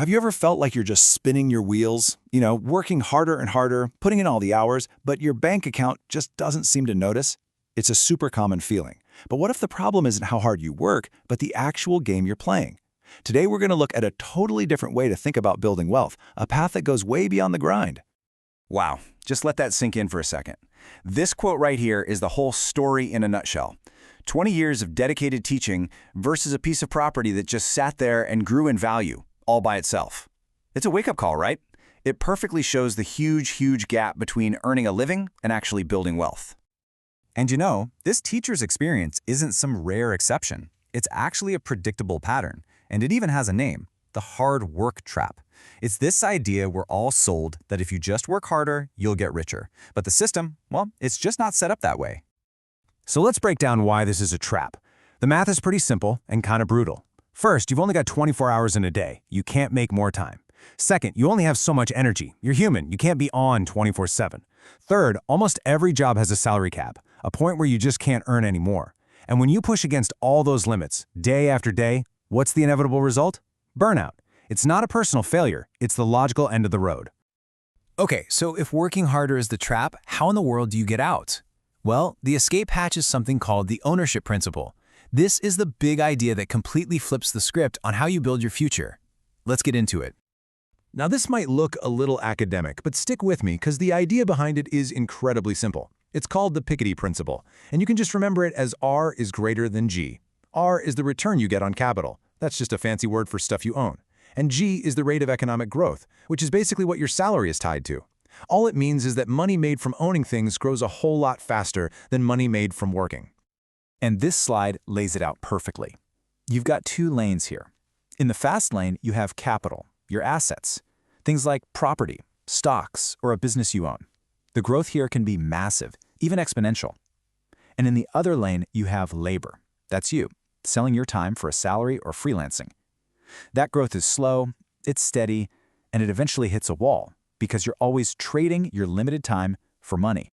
Have you ever felt like you're just spinning your wheels? Working harder and harder, putting in all the hours, but your bank account just doesn't seem to notice? It's a super common feeling. But what if the problem isn't how hard you work, but the actual game you're playing? Today, we're going to look at a totally different way to think about building wealth, a path that goes way beyond the grind. Wow, just let that sink in for a second. This quote right here is the whole story in a nutshell. 20 years of dedicated teaching versus a piece of property that just sat there and grew in value, all by itself. It's a wake-up call, right? It perfectly shows the huge gap between earning a living and actually building wealth. And this teacher's experience isn't some rare exception. It's actually a predictable pattern, and it even has a name, the hard work trap. It's this idea we're all sold that if you just work harder, you'll get richer. But the system, well, it's just not set up that way. So let's break down why this is a trap. The math is pretty simple and kind of brutal. First, you've only got 24 hours in a day. You can't make more time. Second, you only have so much energy. You're human. You can't be on 24/7. Third, almost every job has a salary cap, a point where you just can't earn any more. And when you push against all those limits, day after day, what's the inevitable result? Burnout. It's not a personal failure. It's the logical end of the road. Okay, so if working harder is the trap, how in the world do you get out? Well, the escape hatch is something called the ownership principle. This is the big idea that completely flips the script on how you build your future. Let's get into it. Now, this might look a little academic, but stick with me because the idea behind it is incredibly simple. It's called the Piketty Principle, and you can just remember it as R is greater than G. R is the return you get on capital. That's just a fancy word for stuff you own. And G is the rate of economic growth, which is basically what your salary is tied to. All it means is that money made from owning things grows a whole lot faster than money made from working. And this slide lays it out perfectly. You've got two lanes here. In the fast lane, you have capital, your assets, things like property, stocks, or a business you own. The growth here can be massive, even exponential. And in the other lane, you have labor. That's you, selling your time for a salary or freelancing. That growth is slow, it's steady, and it eventually hits a wall because you're always trading your limited time for money.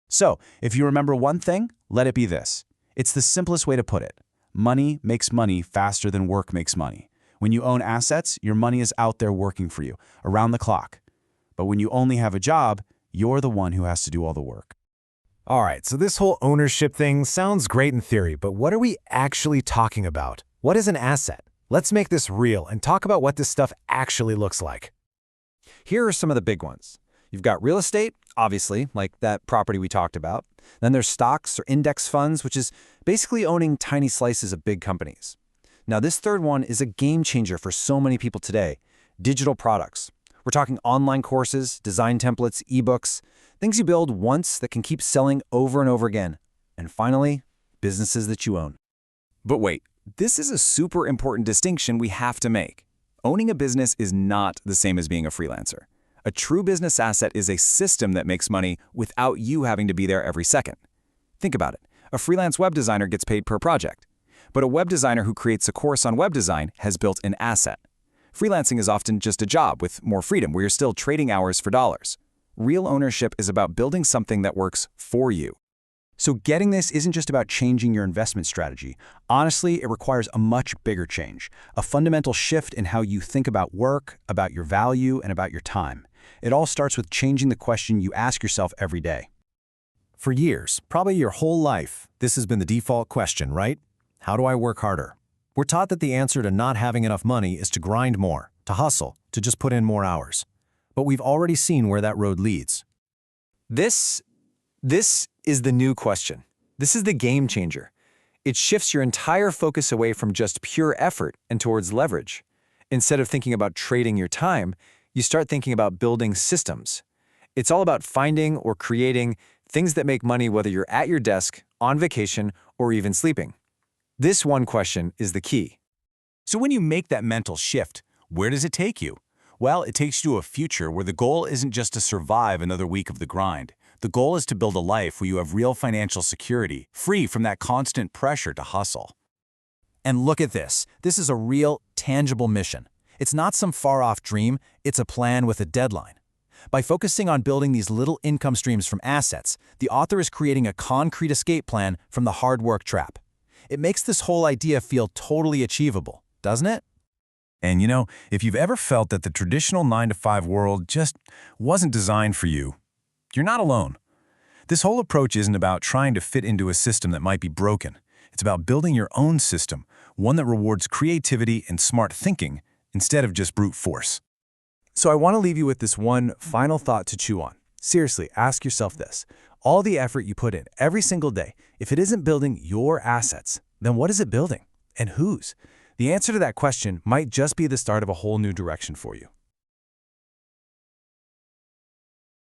So, if you remember one thing, let it be this. It's the simplest way to put it. Money makes money faster than work makes money. When you own assets, your money is out there working for you, around the clock. But when you only have a job, you're the one who has to do all the work. All right, so this whole ownership thing sounds great in theory, but what are we actually talking about? What is an asset? Let's make this real and talk about what this stuff actually looks like. Here are some of the big ones. You've got real estate, obviously, like that property we talked about. Then there's stocks or index funds, which is basically owning tiny slices of big companies. Now, this third one is a game changer for so many people today, digital products. We're talking online courses, design templates, ebooks, things you build once that can keep selling over and over again. And finally, businesses that you own. But wait, this is a super important distinction we have to make. Owning a business is not the same as being a freelancer. A true business asset is a system that makes money without you having to be there every second. Think about it. A freelance web designer gets paid per project. But a web designer who creates a course on web design has built an asset. Freelancing is often just a job with more freedom where you're still trading hours for dollars. Real ownership is about building something that works for you. So getting this isn't just about changing your investment strategy. Honestly, it requires a much bigger change, a fundamental shift in how you think about work, about your value, and about your time. It all starts with changing the question you ask yourself every day. For years, probably your whole life, this has been the default question, right? How do I work harder? We're taught that the answer to not having enough money is to grind more, to hustle, to just put in more hours. But we've already seen where that road leads. This is the new question. This is the game changer. It shifts your entire focus away from just pure effort and towards leverage. Instead of thinking about trading your time, you start thinking about building systems. It's all about finding or creating things that make money whether you're at your desk, on vacation, or even sleeping. This one question is the key. So when you make that mental shift, where does it take you? Well, it takes you to a future where the goal isn't just to survive another week of the grind. The goal is to build a life where you have real financial security, free from that constant pressure to hustle. And look at this. This is a real, tangible mission. It's not some far-off dream, it's a plan with a deadline. By focusing on building these little income streams from assets, the author is creating a concrete escape plan from the hard work trap. It makes this whole idea feel totally achievable, doesn't it? And if you've ever felt that the traditional 9-to-5 world just wasn't designed for you, you're not alone. This whole approach isn't about trying to fit into a system that might be broken. It's about building your own system, one that rewards creativity and smart thinking instead of just brute force. So I want to leave you with this one final thought to chew on. Seriously, ask yourself this. All the effort you put in every single day, if it isn't building your assets, then what is it building? And whose? The answer to that question might just be the start of a whole new direction for you.